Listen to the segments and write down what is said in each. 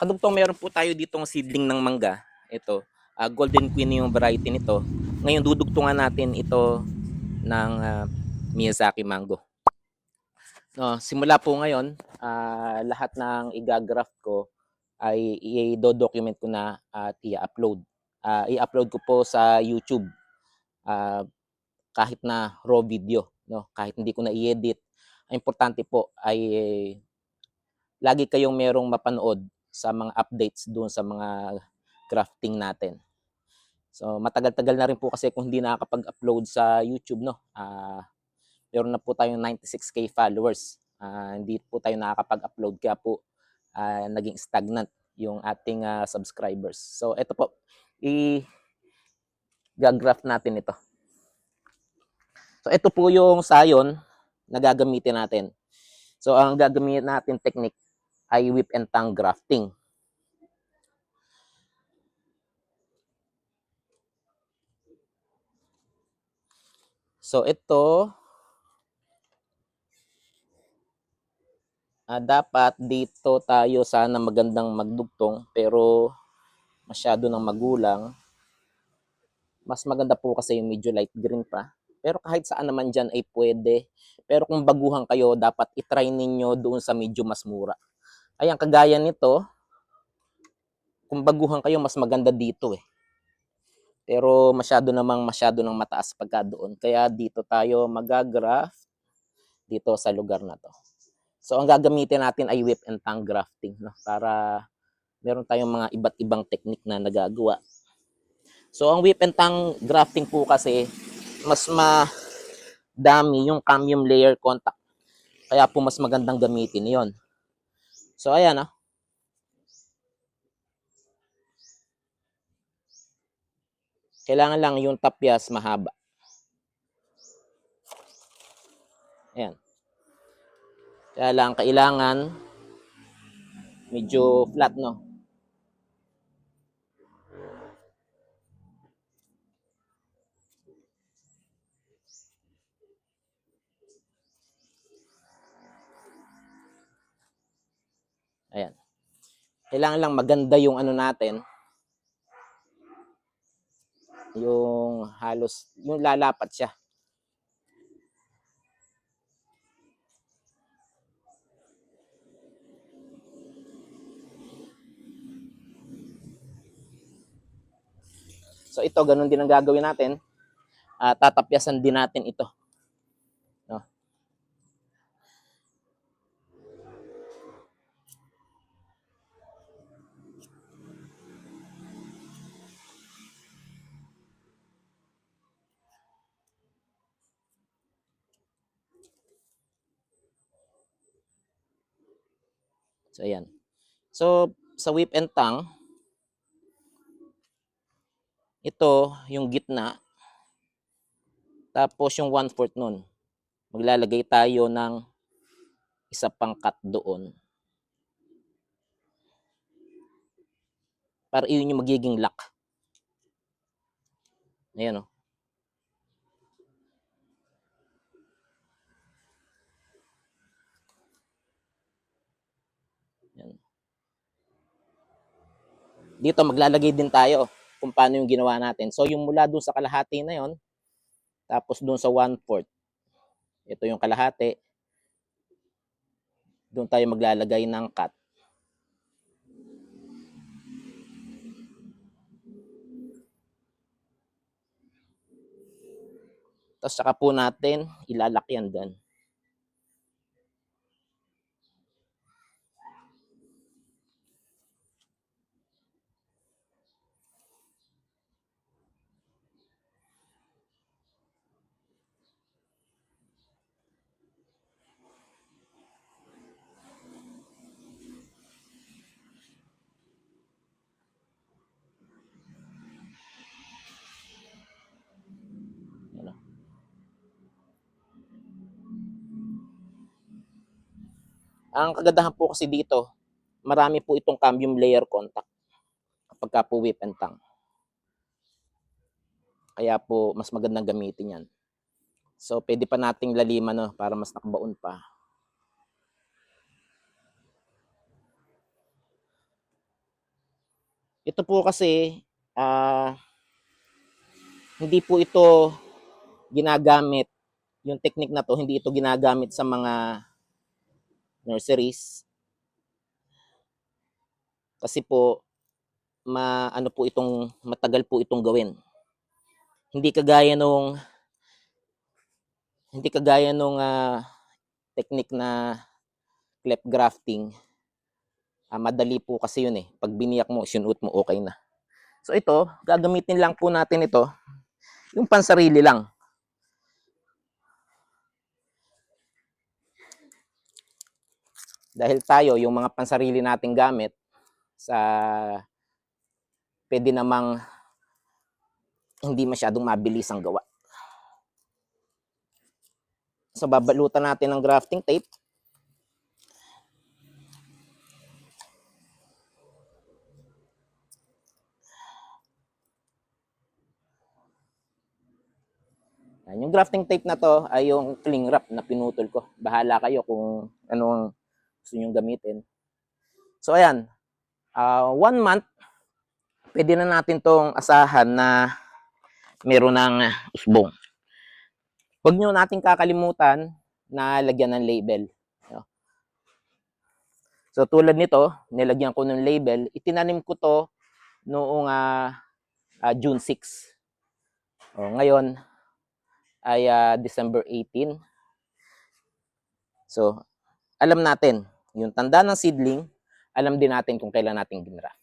Kadugtong meron po tayo ditong seedling ng mangga. Ito, Golden Queen yung variety nito. Ngayon dudugtungan natin ito ng Miyazaki Mango. No, simula po ngayon, lahat ng igagraft ko ay i-document ko na at i-upload. I-upload ko po sa YouTube kahit na raw video, no? Kahit hindi ko na i-edit. Ang importante po ay lagi kayong merong mapanood sa mga updates doon sa mga crafting natin. So matagal-tagal na rin po kasi kung hindi nakakapag-upload sa YouTube, no. Meron na po tayong 96k followers. Hindi po tayo nakakapag-upload kaya po naging stagnant yung ating subscribers. So ito po, i-graph natin ito. So ito po yung sayon na gagamitin natin. So ang gagamitin natin technique ay whip and tongue grafting. So ito, dapat dito tayo sana magandang magdugtong pero masyado ng magulang. Mas maganda po kasi yung medyo light green pa. Pero kahit saan naman dyan ay pwede. Pero kung baguhan kayo, dapat itry ninyo doon sa medyo mas mura. Ayan, kagaya nito, kung baguhan kayo, mas maganda dito eh. Pero masyado ng mataas pagka doon. Kaya dito tayo mag-graph dito sa lugar na to. So ang gagamitin natin ay whip and tongue grafting, no? Para meron tayong mga iba't ibang technique na nagagawa. So ang whip and tongue grafting po kasi mas madami yung cambium layer contact. Kaya po mas magandang gamitin 'yon. So ayan Kailangan lang yung tapyas mahaba. Ayan. Kaya lang kailangan medyo flat, no? Ayan. Kailangan lang maganda yung ano natin, yung halos, yung lalapat siya. So ito, ganun din ang gagawin natin. Tatapyasan din natin ito. No? So ayan. So sa whip and tongue, ito yung gitna. Tapos yung 1/4 nun, maglalagay tayo ng isa pang cut doon. Para yun yung magiging lock. Ayan o. Ayan. Dito maglalagay din tayo kung paano yung ginawa natin. So yung mula dun sa kalahati na yon, tapos dun sa 1/4, ito yung kalahati, doon tayo maglalagay ng cut. Tapos saka po natin ilalak yan dyan. Ano? Ang kagandahan po kasi dito, marami po itong cambium layer contact kapag po whip and tongue. Kaya po mas magandang gamitin yan. So pwede pa nating laliman, no, para mas nakabaon pa. Ito po kasi, hindi po ito ginagamit, yung technique na to, hindi ito ginagamit sa mga nurseries. Kasi po, ano po itong, matagal po itong gawin. Hindi kagaya nung, technique na cleft grafting. Madali po kasi yun eh. Pag biniyak mo, sinuot mo, okay na. So ito, gagamitin lang po natin ito, yung pansarili lang. Dahil tayo, yung mga pansarili nating gamit, sa pwede namang hindi masyadong mabilis ang gawa. So babalutan natin ng grafting tape. Yan, yung grafting tape na to ay yung cling wrap na pinutol ko. Bahala kayo kung anong gusto nyo gamitin. So ayan, 1 month, pwede na natin tong asahan na meron ng usbong. Huwag nyo natin kakalimutan na lagyan ng label. So tulad nito, nilagyan ko ng label. Itinanim ko to noong June 6. Ngayon ay December 18. So alam natin, yung tanda ng seedling, alam din natin kung kailan natin ginraft.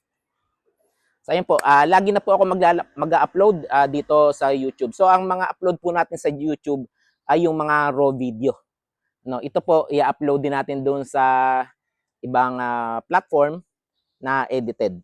So ayun po, lagi na po ako mag-upload dito sa YouTube. So ang mga upload po natin sa YouTube ay yung mga raw video. No, ito po i-upload din natin doon sa ibang platform na edited.